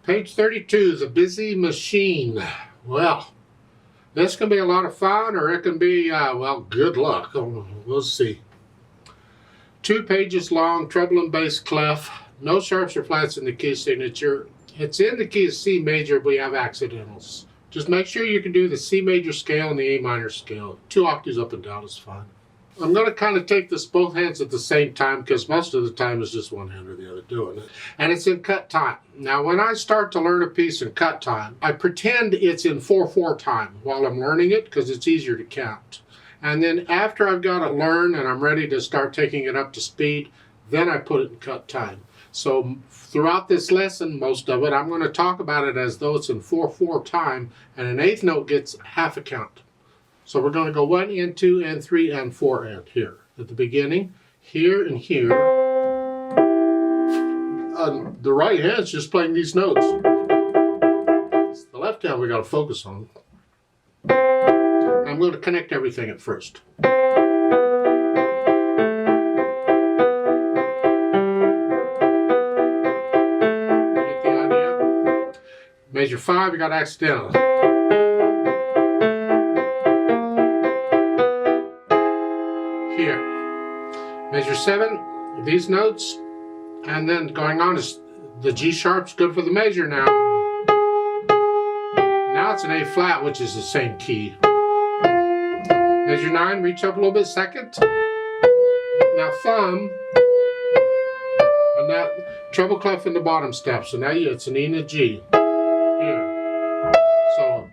Page 32, The Busy Machine. Well, this can be a lot of fun, or it can be, well, good luck. We'll see. 2 pages long, treble and bass clef. No sharps or flats in the key signature. It's in the key of C major, we have accidentals. Just make sure you can do the C major scale and the A minor scale. 2 octaves up and down is fine. I'm going to kind of take this both hands at the same time because most of the time it's just one hand or the other doing it. And it's in cut time. Now when I start to learn a piece in cut time, I pretend it's in 4/4 time while I'm learning it because it's easier to count. And then after I've got it learned and I'm ready to start taking it up to speed, then I put it in cut time. So throughout this lesson, most of it, I'm going to talk about it as though it's in 4/4 time, and an eighth note gets half a count. So we're going to go 1 and 2 and 3 and 4 and here. At the beginning, here and here. The right hand's just playing these notes. It's the left hand we got to focus on. I'm going to connect everything at first. You get the idea? Measure 5, you got accidental. Here. Measure 7, these notes, and then going on is the G sharp's good for the measure now. Now it's an A flat, which is the same key. Measure 9, reach up a little bit second. Now thumb, and now treble clef in the bottom step. So now it's an E and a G. Here. So.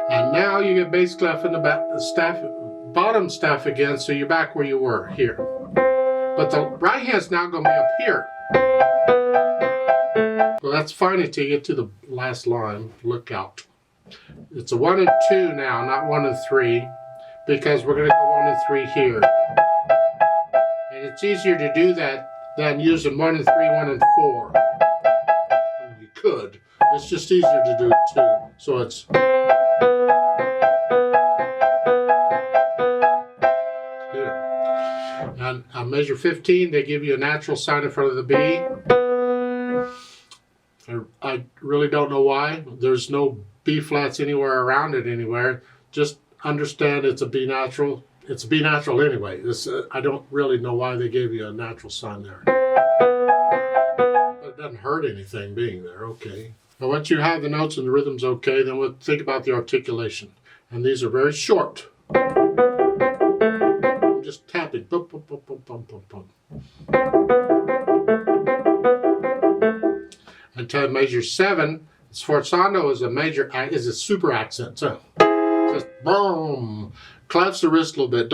And now you get bass clef in the bottom staff again, so you're back where you were, here. But the right hand's now going to be up here. Well, that's fine until you get to the last line. Look out. It's a 1 and 2 now, not 1 and 3, because we're going to go 1 and 3 here. And it's easier to do that than using 1 and 3, 1 and 4. I mean, you could. It's just easier to do it too. So it's... And on measure 15, they give you a natural sign in front of the B. I really don't know why. There's no B flats anywhere around it anywhere. Just understand it's a B natural. It's a B natural anyway. I don't really know why they gave you a natural sign there. But it doesn't hurt anything being there. Okay. Now once you have the notes and the rhythms okay, then we'll think about the articulation. And these are very short. Just tapping. Bum, bum, bum, bum, bum, bum, bum. Until measure 7, sforzando is a super accent. So just boom, claps the wrist a little bit.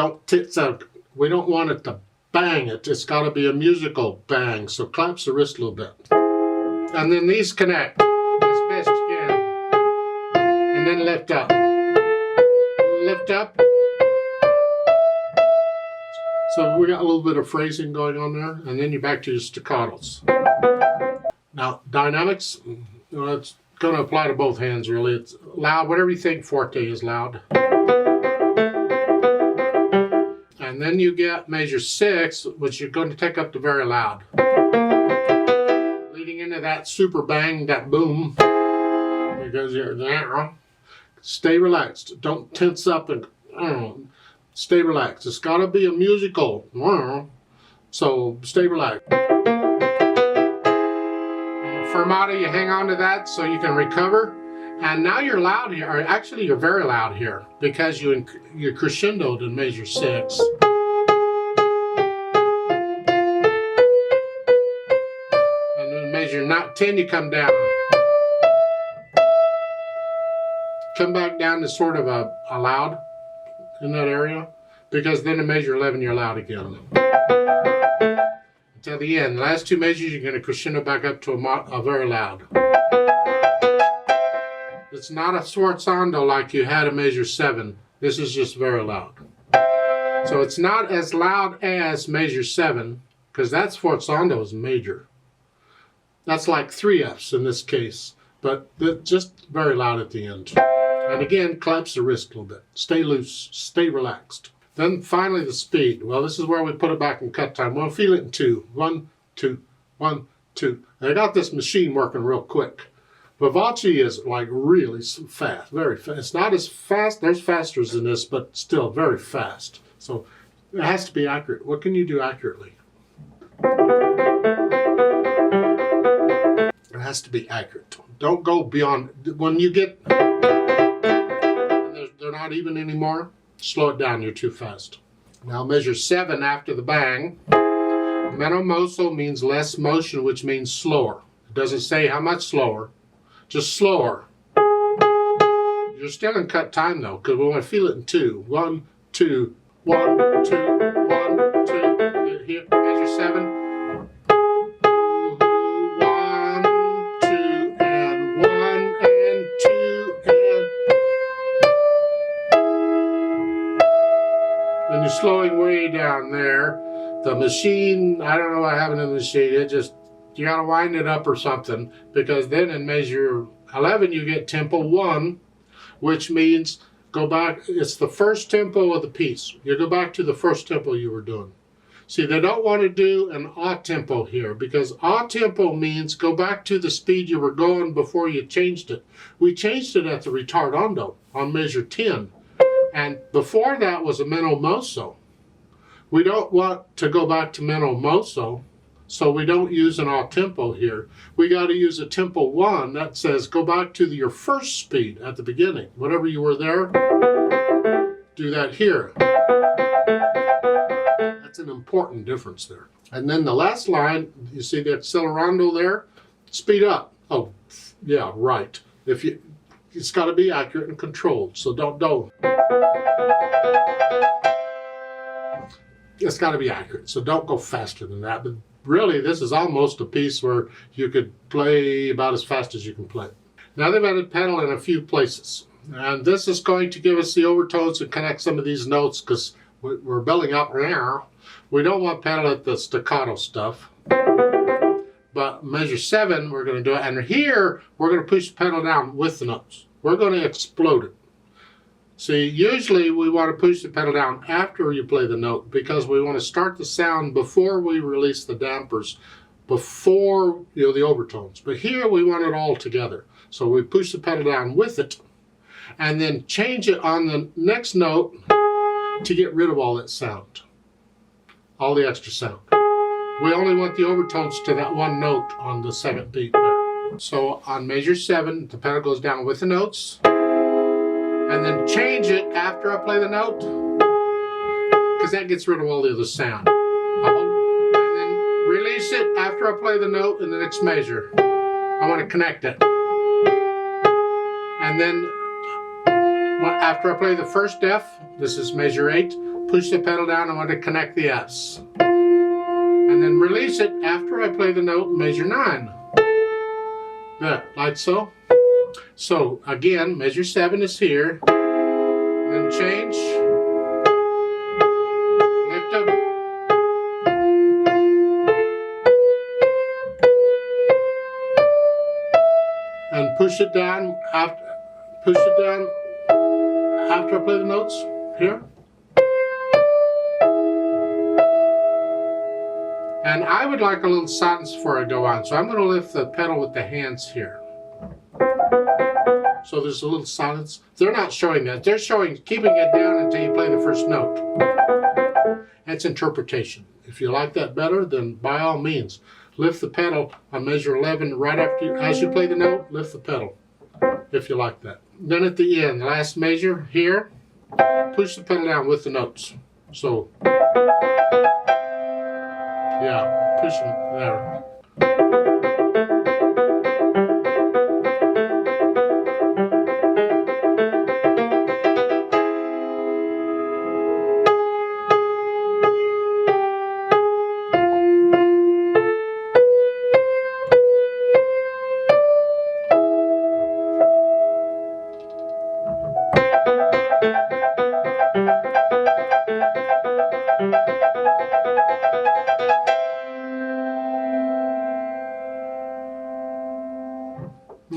We don't want it to bang it. It's got to be a musical bang. So claps the wrist a little bit, and then these connect as best you can, and then lift up, lift up. So we got a little bit of phrasing going on there, and then you're back to your staccatos. Now, dynamics, it's going to apply to both hands, really. It's loud, whatever you think forte is loud. And then you get measure 6, which you're going to take up to very loud. Leading into that super bang, that boom, because you're there. Stay relaxed. Don't tense up and... Stay relaxed. It's got to be a musical. So stay relaxed. Fermata, you hang on to that so you can recover. And now you're loud here, or actually you're very loud here because you're crescendoed in measure 6. And then measure 10, you come down. Come back down to sort of a loud in that area, because then in measure 11 you're loud again. Until the end. The last 2 measures you're going to crescendo back up to a very loud. It's not a sforzando like you had in measure 7. This is just very loud. So it's not as loud as measure 7, because that sforzando is major. That's like 3 Fs in this case, but just very loud at the end. And again, claps the wrist a little bit. Stay loose, stay relaxed. Then finally the speed. Well, this is where we put it back in cut time. We'll feel it in 2. 1, 2, 1, 2. I got this machine working real quick. Vivace is like really fast, very fast. It's not as fast, there's fasters than this, but still very fast. So it has to be accurate. What can you do accurately? It has to be accurate. Don't go beyond, when you get, they're not even anymore, slow it down, you're too fast. Now measure 7 after the bang. Meno mosso means less motion, which means slower. It doesn't say how much slower, just slower. You're still in cut time though, because we want to feel it in 2. 1, 2, 1, 2, 1, 2. Here, measure 7. 1, 2, and 1, and 2, and. Then you're slowing way down there. The machine, I don't know what happened to the machine. It just, you gotta wind it up or something, because then in measure 11 you get tempo 1, which means go back, it's the first tempo of the piece. You go back to the first tempo you were doing. See, they don't want to do an a tempo here, because a tempo means go back to the speed you were going before you changed it. We changed it at the ritardando on measure 10, and before that was a meno mosso. We don't want to go back to meno mosso, so we don't use an a tempo here. We got to use a tempo 1 that says go back to your first speed at the beginning. Whatever you were there, do that here. That's an important difference there. And then the last line, you see the accelerando there? Speed up. Oh, yeah, right. It's got to be accurate and controlled, so don't. It's got to be accurate, so don't go faster than that. But really, this is almost a piece where you could play about as fast as you can play. Now they've added pedal in a few places, and this is going to give us the overtones and connect some of these notes, because we're building up now. We don't want pedal at the staccato stuff. But measure 7, we're going to do it, and here we're going to push the pedal down with the notes. We're going to explode it. See, usually we want to push the pedal down after you play the note, because we want to start the sound before we release the dampers, before the overtones. But here we want it all together. So we push the pedal down with it, and then change it on the next note to get rid of all that sound, all the extra sound. We only want the overtones to that one note on the second beat there. So on measure 7, the pedal goes down with the notes, and then change it after I play the note, because that gets rid of all the other sound. And then release it after I play the note in the next measure. I want to connect it. And then after I play the first F, this is measure 8, push the pedal down, I want to connect the Fs. And then release it after I play the note in measure 9. Yeah, like so. So again, measure 7 is here, then change, lift up, and push it down after I play the notes here. And I would like a little silence before I go on, so I'm going to lift the pedal with the hands here. So there's a little silence. They're not showing that. They're showing keeping it down until you play the first note. That's interpretation. If you like that better, then by all means, lift the pedal on measure 11 right after as you play the note, lift the pedal, if you like that. Then at the end, last measure here, push the pedal down with the notes. So, yeah, push them there.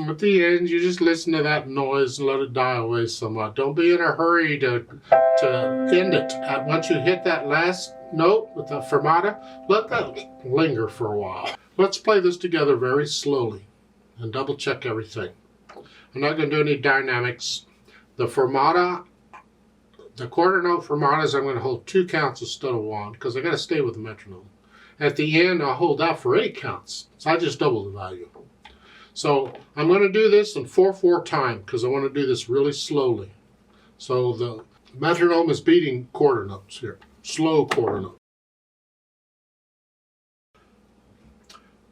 At the end, you just listen to that noise and let it die away somewhat. Don't be in a hurry to end it. Once you hit that last note with the fermata, let that linger for a while. Let's play this together very slowly and double check everything. I'm not going to do any dynamics. The fermata, the quarter note fermatas, I'm going to hold 2 counts instead of 1 because I got to stay with the metronome. At the end, I'll hold that for 8 counts. So I just double the value. So I'm going to do this in 4/4 time because I want to do this really slowly. So the metronome is beating quarter notes here, slow quarter notes.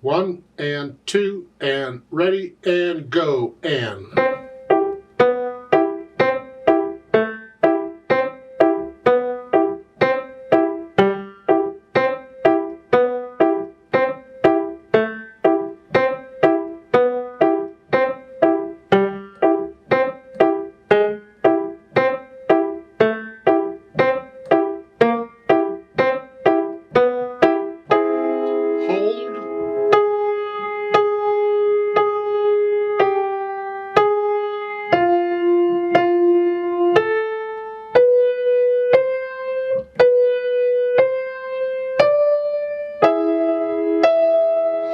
1 and 2 and ready and go and.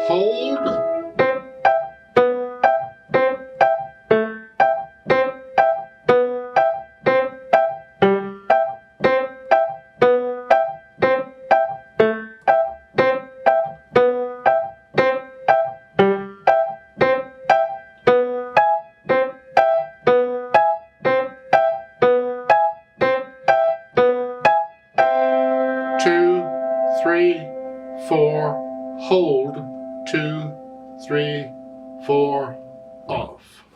Hold. 2, 3, 4, hold, 2, 3, 4, off.